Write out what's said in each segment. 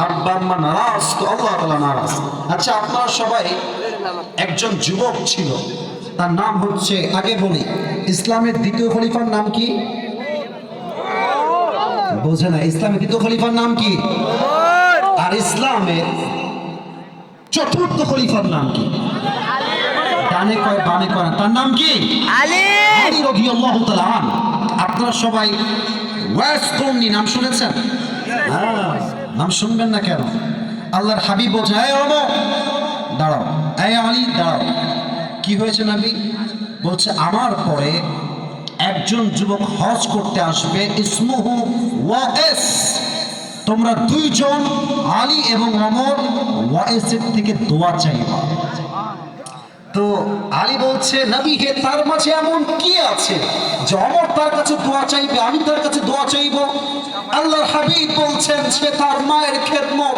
আব্বা আম্মা নারাজ তো আল্লাহ তাআলা নারাজ। আচ্ছা, আপনারা সবাই একজন যুবক ছিল, তার নাম হচ্ছে, আগে বলি, ইসলামের দ্বিতীয় খলিফার নাম কি? বোঝে না? ইসলামের দ্বিতীয় খলিফার নাম কি? আর ইসলামের চতুর্থ খলিফার নাম কি? ডানে কয় বামে কয়, তার নাম কি? আলী রাদিয়াল্লাহু তাআলা আনহু। আপনারা সবাই ওয়াস কওমি নাম শুনেছেন? হ্যাঁ, নাম শুনবেন না কেন? আল্লাহর হাবিব বলছে, এই ওমর দাঁড়াও, এই আলী দাঁড়াও। কি হয়েছে নবী? বলছে, আমার পরে একজন যুবক হজ করতে আসবে, ইসমুহু ওয়াইস। তোমরা দুইজন আলী এবং ওমর ওয়াইসের থেকে দোয়া চাইবা। তো আলী বলছে, নবী হে, তার মাঝে এমন কি আছে যে ওমর তার কাছে দোয়া চাইবে, আমি তার কাছে দোয়া চাইব? আল্লাহর হাবিব বলছেন, সে তার মায়ের খেদমত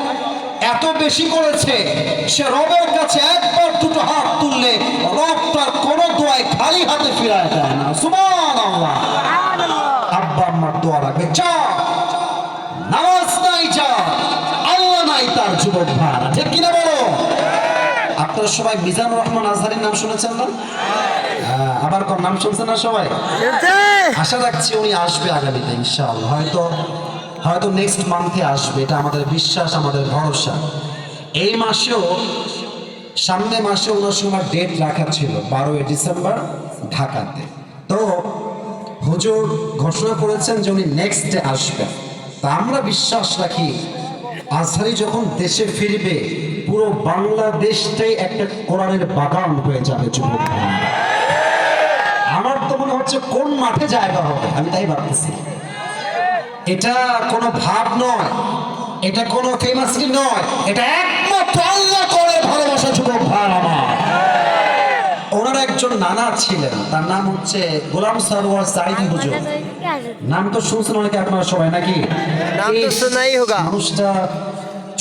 এত বেশি করেছে, সে রবের কাছে একবার দুটো হাত তুললে রব তার কোন দোয়ায় খালি হাতে ফিরায় দেয় না। সুবহানাল্লাহ। আব্বা আম্মার দোয়া লাগবে, যা নামাজ নাই, যা আল্লাহ নাই তার যুবক ভাইরা, ঠিক কিনা বলো? আপনারা সবাই মিজানুর রহমান আজহারীর নাম শুনেছেন না? আবার কোন নাম শুনছেন না সবাই? আশা রাখছি উনি আসবে আগামীতে ইনশাআল্লাহ, হয়তো নেক্সট মান্থে আসবে, এটা আমাদের বিশ্বাস, আমাদের ভরসা। এই মাসেও, সামনে মাসে ওনার সময় ডেট রাখা ছিল 12 ডিসেম্বর ঢাকাতে। তো হুজুর ঘোষণা করেছেন যে উনি নেক্সট ডে আসবেন। তা আমরা বিশ্বাস রাখি আজহারী যখন দেশে ফিরবে, পুরো বাংলাদেশটাই একটা কোরআনের বাগান হয়ে যাবে যুবক। আমার তো মনে হচ্ছে কোন মাঠে জায়গা হবে, আমি তাই ভাবতেছি। এটা কোনো ভাব নয়, এটা কোনো ফেমাসলি নয়, এটা একমাত্র আল্লাহ করে ভালোবাসা যুবক ভাই আমার। ওনার একজন নানা ছিলেন, তার নাম হচ্ছে গোলাম সরওয়ার সাঈদী হুজুর। নাম তো শুনছেন অনেকে আপনারা সবাই, নাকি? মানুষটা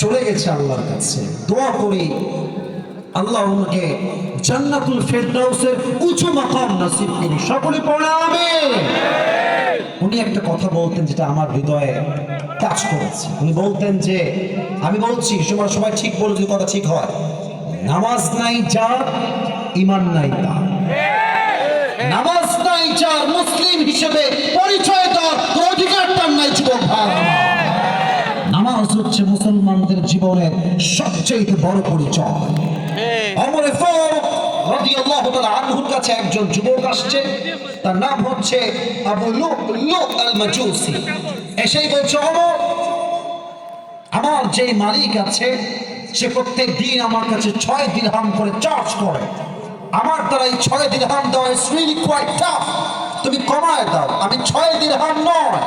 চলে গেছে আল্লাহর কাছে। দোয়া করি আল্লাহ ওনাকে জান্নাতুল ফেরদাউসের উঁচু মাকাম নসিব করি, সকলে পড়ে আমিন। উনি একটা কথা বলতেন যেটা আমার হৃদয়ে কাজ করেছে। উনি বলতেন যে, আমি বলছি সবাই ঠিক বলে, যদি কথা ঠিক হয়, নামাজ নাই যার, ঈমান নাই তার। নামাজ নাই যার, মুসলিম হিসেবে পরিচয় দেওয়ার অধিকার তার নাই যুবক ভাই। নামাজ হচ্ছে মুসলমানদের জীবনের সবচেয়ে বড় পরিচয়। ওমর ফারুক রাদিয়াল্লাহু তাআলা আনহুর কাছে একজন যুবক আসছে, তার নাম হচ্ছে আবু লু'লু আল মাজুসি। এসেই বলছে, ওমর, আমার যে মালিক আছে সে প্রত্যেক দিন আমার কাছে 6 দিরহাম করে চার্জ করে। আমার দ্বারা এই 6 দিরহাম দেওয়া ইজ রিয়েলি কোয়াইট টাফ। তুমি কমায় দাও, আমি 6 দিরহাম নয়,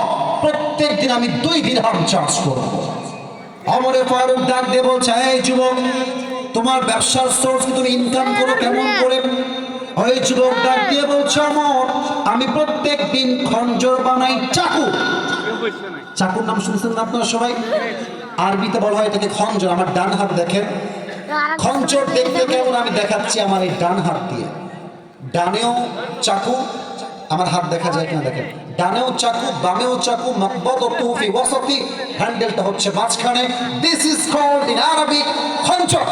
প্রত্যেক দিন আমি 2 দিরহাম চার্জ করব। ওমর ফারুক ডাক দিয়ে বলছে, এই যুবক, তোমার ব্যবসার সোর্স, তুমি ইনকাম করো কেমন করে? ওই যুবক ডাক দিয়ে বলছে, ওমর, আমি প্রত্যেক দিন খঞ্জর বানাই, চাকু। চাকুর নাম শুনছেন না আপনারা সবাই? আরবিতে বলা হয় এটাকে খঞ্জর। আমার ডান হাত দেখেন, খঞ্জর দেখতে কেমন আমি দেখাচ্ছি আমার এই ডান হাত দিয়ে। ডানেও চাকু, আমার হাত দেখা যায় কিনা দেখেন, ডানেও চাকু, বামেও চাকু, মাকবাদাতু ফি ওয়াসাতি, হ্যান্ডেলটা হচ্ছে মাঝখানে। This is called in Arabic খঞ্জর।